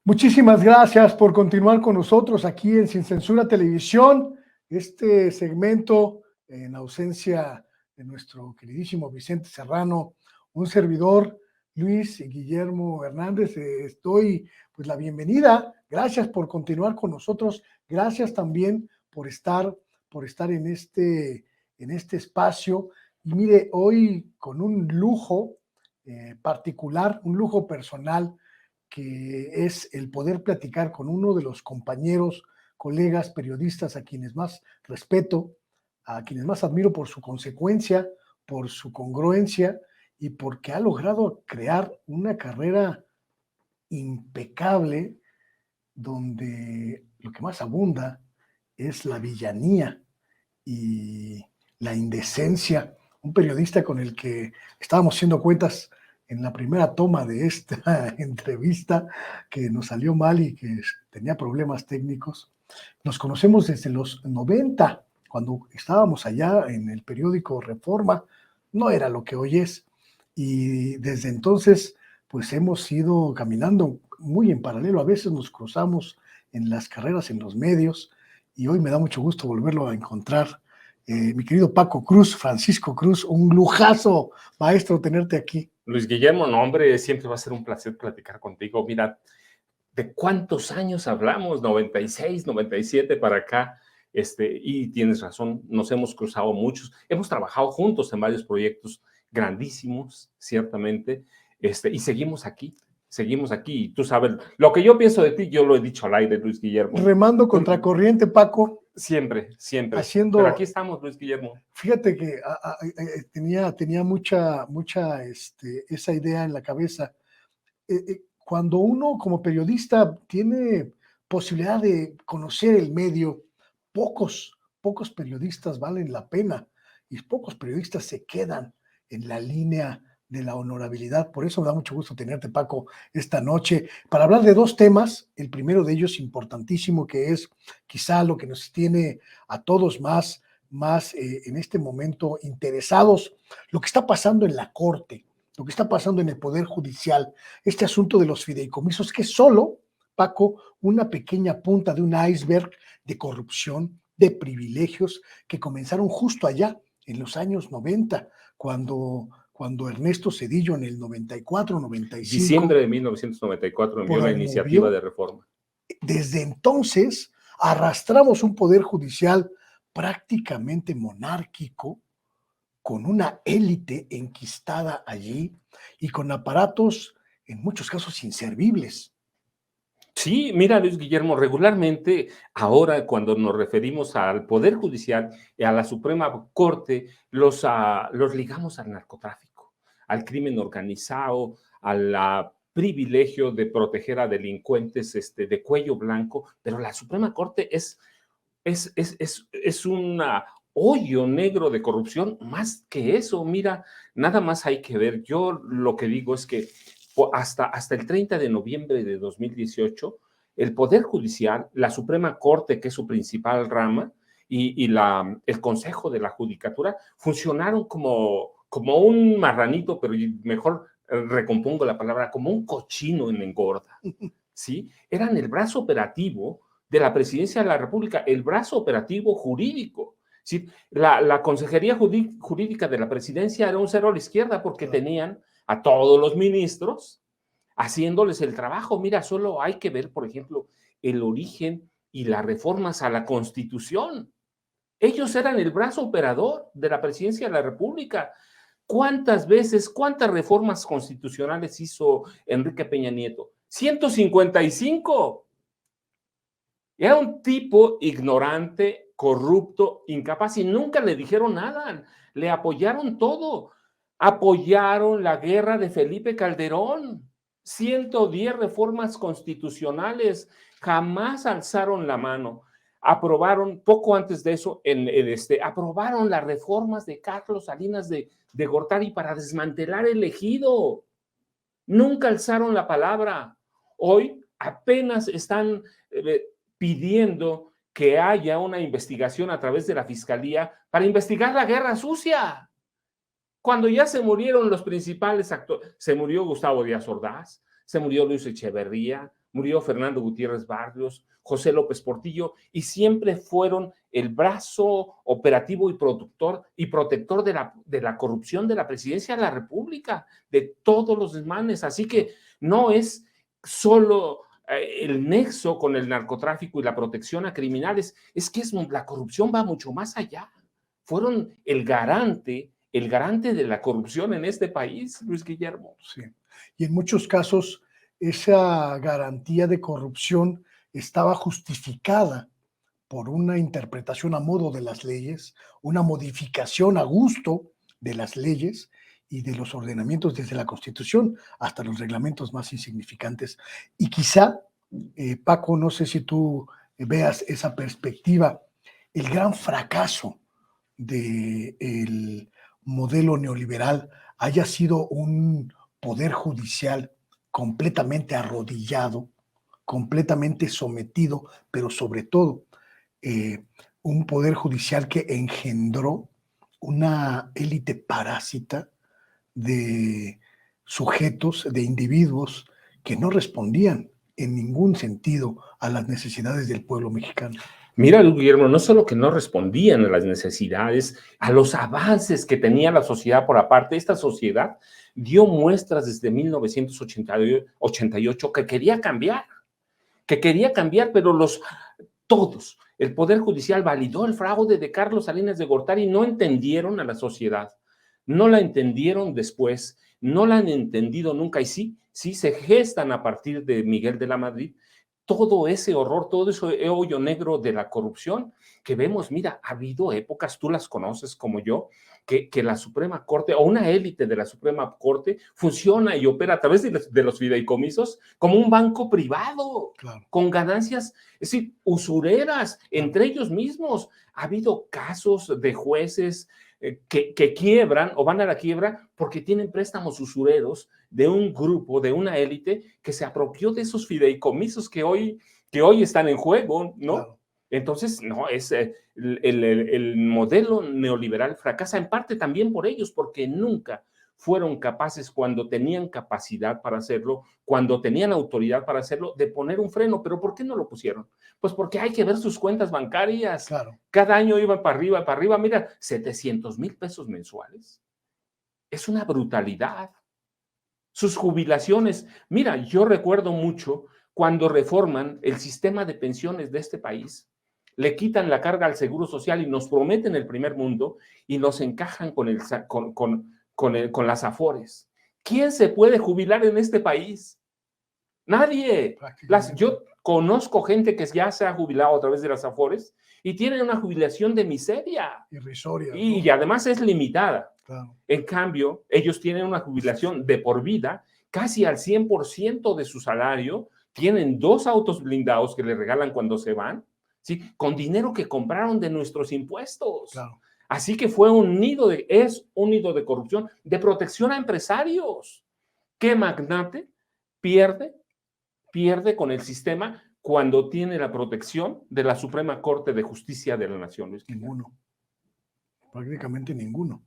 Muchísimas gracias por continuar con nosotros aquí en Sin Censura Televisión, este segmento en ausencia de nuestro queridísimo Vicente Serrano, un servidor, Luis Guillermo Hernández. Doy pues la bienvenida, gracias por continuar con nosotros, gracias también por estar en este espacio. Y mire, hoy con un lujo particular, un lujo personal, que es el poder platicar con uno de los compañeros, colegas, periodistas a quienes más respeto, a quienes más admiro por su consecuencia, por su congruencia y porque ha logrado crear una carrera impecable donde lo que más abunda es la villanía y la indecencia. Un periodista con el que estábamos haciendo cuentas en la primera toma de esta entrevista, que nos salió mal y que tenía problemas técnicos. Nos conocemos desde los 90, cuando estábamos allá en el periódico Reforma, no era lo que hoy es, y desde entonces pues hemos ido caminando muy en paralelo, a veces nos cruzamos en las carreras, en los medios, y hoy me da mucho gusto volverlo a encontrar. Mi querido Paco Cruz, Francisco Cruz, un lujazo, maestro, tenerte aquí. Luis Guillermo, no, hombre, siempre va a ser un placer platicar contigo. Mira, ¿de cuántos años hablamos? 96, 97 para acá. Y tienes razón, nos hemos cruzado muchos. Hemos trabajado juntos en varios proyectos grandísimos, ciertamente, y seguimos aquí. Y tú sabes, lo que yo pienso de ti, yo lo he dicho al aire, Luis Guillermo. Remando contracorriente, Paco. Siempre. Haciendo, pero aquí estamos, Luis Guillermo. Fíjate que tenía mucha esa idea en la cabeza. Cuando uno como periodista tiene posibilidad de conocer el medio, pocos periodistas valen la pena y pocos periodistas se quedan en la línea de la honorabilidad. Por eso me da mucho gusto tenerte, Paco, esta noche para hablar de dos temas. El primero de ellos importantísimo, que es quizá lo que nos tiene a todos más en este momento interesados, lo que está pasando en la Corte, lo que está pasando en el Poder Judicial, este asunto de los fideicomisos, que es solo, Paco, una pequeña punta de un iceberg de corrupción, de privilegios que comenzaron justo allá en los años 90, cuando Ernesto Zedillo en el 94, 95. Diciembre de 1994 envió la iniciativa de reforma. Desde entonces arrastramos un poder judicial prácticamente monárquico, con una élite enquistada allí y con aparatos en muchos casos inservibles. Sí, mira, Luis Guillermo, regularmente ahora cuando nos referimos al Poder Judicial y a la Suprema Corte, los ligamos al narcotráfico, al crimen organizado, al privilegio de proteger a delincuentes de cuello blanco, pero la Suprema Corte es un hoyo negro de corrupción. Más que eso, mira, nada más hay que ver. Yo lo que digo es que hasta el 30 de noviembre de 2018, el Poder Judicial, la Suprema Corte, que es su principal rama, y el Consejo de la Judicatura funcionaron como un marranito, pero mejor recompongo la palabra, como un cochino en engorda, ¿sí? Eran el brazo operativo de la Presidencia de la República, el brazo operativo jurídico. ¿Sí? La Consejería Jurídica de la Presidencia era un cero a la izquierda porque tenían a todos los ministros haciéndoles el trabajo. Mira, solo hay que ver, por ejemplo, el origen y las reformas a la Constitución. Ellos eran el brazo operador de la Presidencia de la República. ¿Cuántas reformas constitucionales hizo Enrique Peña Nieto? 155. Era un tipo ignorante, corrupto, incapaz, y nunca le dijeron nada. Le apoyaron todo. Apoyaron la guerra de Felipe Calderón. 110 reformas constitucionales. Jamás alzaron la mano. Aprobaron, poco antes de eso, aprobaron las reformas de Carlos Salinas de Gortari para desmantelar el ejido. Nunca alzaron la palabra. Hoy apenas están pidiendo que haya una investigación a través de la Fiscalía para investigar la guerra sucia. Cuando ya se murieron los principales actores, se murió Gustavo Díaz Ordaz, se murió Luis Echeverría, murió Fernando Gutiérrez Barrios, José López Portillo, y siempre fueron el brazo operativo y productor y protector de la corrupción de la presidencia de la República, de todos los desmanes. Así que no es solo el nexo con el narcotráfico y la protección a criminales, es que la corrupción va mucho más allá. Fueron el garante de la corrupción en este país, Luis Guillermo. Sí. Y en muchos casos esa garantía de corrupción estaba justificada por una interpretación a modo de las leyes, una modificación a gusto de las leyes y de los ordenamientos desde la Constitución hasta los reglamentos más insignificantes. Y quizá, Paco, no sé si tú veas esa perspectiva, el gran fracaso del modelo neoliberal haya sido un poder judicial completamente arrodillado, completamente sometido, pero sobre todo un poder judicial que engendró una élite parásita de sujetos, de individuos que no respondían en ningún sentido a las necesidades del pueblo mexicano. Mira, Guillermo, no solo que no respondían a las necesidades, a los avances que tenía la sociedad por aparte, esta sociedad dio muestras desde 1988 que quería cambiar, pero todos, el Poder Judicial validó el fraude de Carlos Salinas de Gortari y no entendieron a la sociedad, no la entendieron después, no la han entendido nunca y sí se gestan a partir de Miguel de la Madrid todo ese horror, todo ese hoyo negro de la corrupción que vemos. Mira, ha habido épocas, tú las conoces como yo, que la Suprema Corte o una élite de la Suprema Corte funciona y opera a través de los fideicomisos como un banco privado, claro, con ganancias, es decir, usureras entre ellos mismos. Ha habido casos de jueces que quiebran o van a la quiebra porque tienen préstamos usureros de un grupo, de una élite que se apropió de esos fideicomisos que hoy están en juego, ¿no? claro. Entonces, no, el modelo neoliberal fracasa en parte también por ellos, porque nunca fueron capaces, cuando tenían capacidad para hacerlo, cuando tenían autoridad para hacerlo, de poner un freno. ¿Pero por qué no lo pusieron? Pues porque hay que ver sus cuentas bancarias. Claro. Cada año iban para arriba. Mira, 700,000 pesos mensuales. Es una brutalidad. Sus jubilaciones. Mira, yo recuerdo mucho cuando reforman el sistema de pensiones de este país, le quitan la carga al Seguro Social y nos prometen el primer mundo y nos encajan con las Afores. ¿Quién se puede jubilar en este país? Nadie. Yo conozco gente que ya se ha jubilado a través de las Afores y tienen una jubilación de miseria. Irrisoria. Y, ¿no? Además es limitada. Claro. En cambio, ellos tienen una jubilación de por vida, casi al 100% de su salario, tienen 2 autos blindados que les regalan cuando se van, ¿sí? Con dinero que compraron de nuestros impuestos. Claro. Así que es un nido de corrupción, de protección a empresarios. ¿Qué magnate pierde con el sistema cuando tiene la protección de la Suprema Corte de Justicia de la Nación? Ninguno. Prácticamente ninguno.